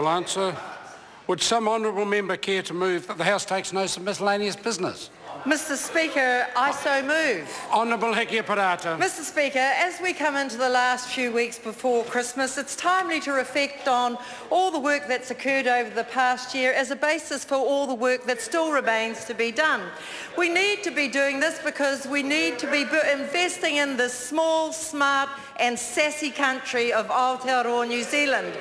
answer. Would some honourable member care to move that the House takes notice of miscellaneous business? Mr Speaker, I so move. Honourable Hikia-Parata. Mr Speaker, as we come into the last few weeks before Christmas, it's timely to reflect on all the work that's occurred over the past year as a basis for all the work that still remains to be done. We need to be doing this because we need to be investing in this small, smart and sassy country of Aotearoa, New Zealand.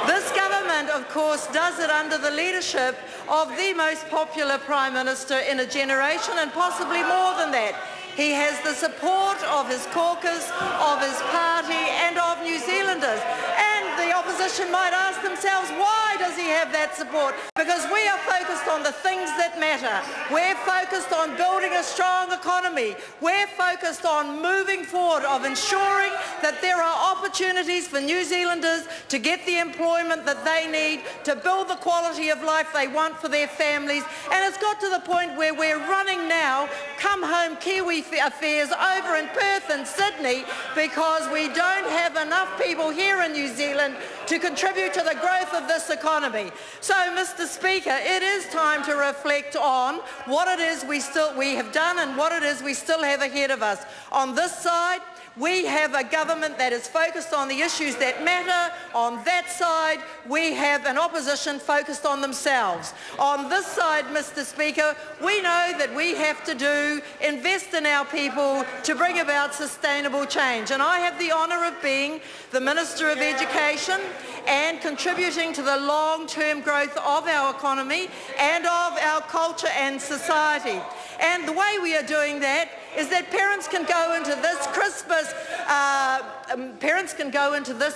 This government, of course, does it under the leadership of the most popular Prime Minister in a generation, and possibly more than that. He has the support of his caucus, of his party and of New Zealanders. And the opposition might ask themselves, why does he have that support? Because we are focused on the things that matter. We're focused on building a strong economy. We're focused on moving forward, of ensuring that there are opportunities for New Zealanders to get the employment that they need, to build the quality of life they want for their families. And it's got to the point where we're running now come home Kiwi affairs over in Perth and Sydney because we don't have enough people here in New Zealand to contribute to the growth of this economy. So, Mr Speaker, it is time to reflect on what it is we have done and what it is we still have ahead of us. On this side, we have a government that is focused on the issues that matter. On that side, we have an opposition focused on themselves. On this side, Mr Speaker, we know that we have to invest in our people to bring about sustainable change. And I have the honour of being the Minister of Education and contributing to the long-term growth of our economy and of our culture and society. And the way we are doing that is that parents can go into this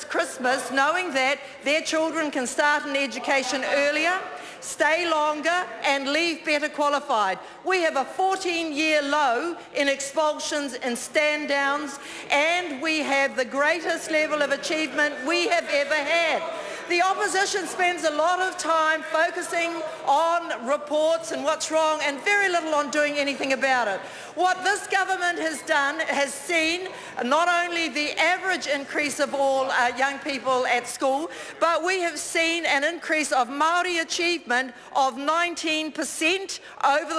Christmas knowing that their children can start an education earlier, stay longer and leave better qualified. We have a 14-year low in expulsions and stand-downs, and we have the greatest level of achievement we have ever had. The opposition spends a lot of time focusing on reports and what's wrong and very little on doing anything about it. What this government has done has seen not only the average increase of all young people at school, but we have seen an increase of Māori achievement of 19% over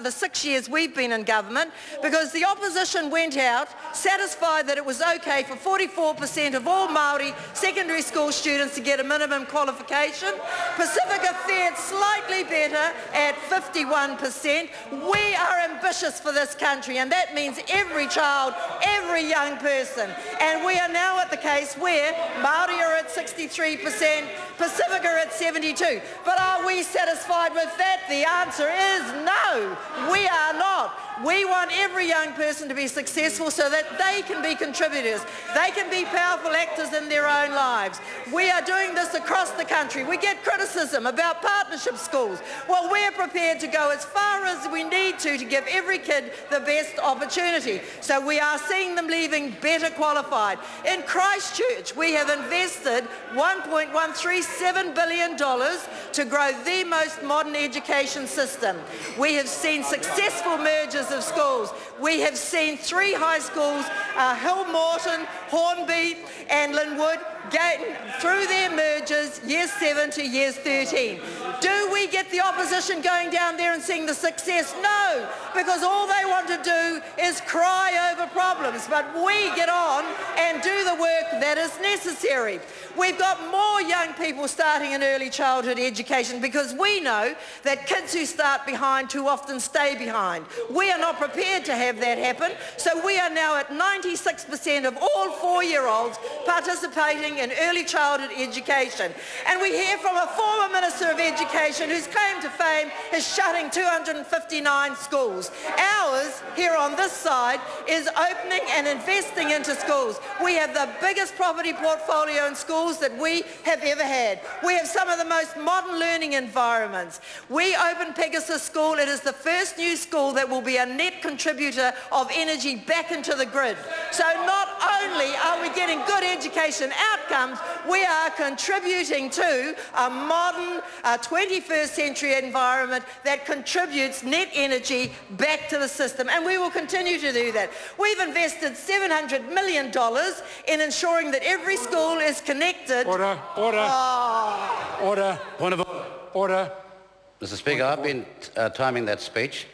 the 6 years we've been in government, because the opposition went out satisfied that it was okay for 44% of all Māori secondary school students to get a minimum qualification. Pacifica fared slightly better at 51%. We are ambitious for this country, and that means every child, every young person. And we are now at the case where Māori are at 63%, Pacifica are at 72%. But are we satisfied with that? The answer is no, we are not. We want every young person to be successful so that they can be contributors. They can be powerful actors in their own lives. We are doing this across the country. We get criticism about partnership schools. Well, we're prepared to go as far as we need to give every kid the best opportunity. So we are seeing them leaving better qualified. In Christchurch, we have invested $1.137 billion to grow the most modern education system. We have seen successful mergers of schools. We have seen 3 high schools, Hill Morton, Hornby and Linwood, through their mergers, year 7 to year 13. Do we get the opposition going down there and seeing the success? No, because all they want to do is cry over problems, but we get on and do the work that is necessary. We've got more young people starting in early childhood education because we know that kids who start behind too often stay behind. We are not prepared to have that happen, so we are now at 96% of all 4-year-olds participating in early childhood education. And we hear from a former Minister of Education whose claim to fame is shutting 259 schools. Ours, here on this side, is opening and investing into schools. We have the biggest property portfolio in schools that we have ever had. We have some of the most modern learning environments. We opened Pegasus School. It is the first new school that will be a net contributor of energy back into the grid. So not only are we getting good education outcomes, we are contributing to a modern 21st century environment that contributes net energy back to the system, and we will continue to do that. We've invested $700 million in ensuring that every school is connected. Order. Order. Point of Order. Mr. Speaker, I've been timing that speech.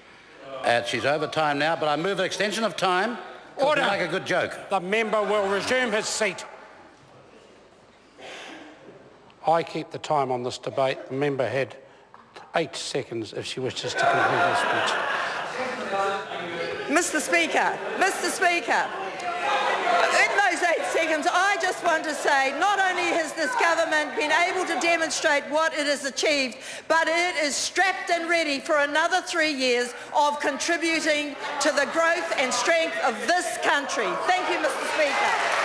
She's over time now, but I move an extension of time to make a good joke. The member will resume his seat. I keep the time on this debate. The member had 8 seconds if she wishes to complete her speech. Mr. Speaker, in those 8 seconds, I just want to say not only has this government been able to demonstrate what it has achieved, but it is strapped and ready for another 3 years of contributing to the growth and strength of this country. Thank you, Mr. Speaker.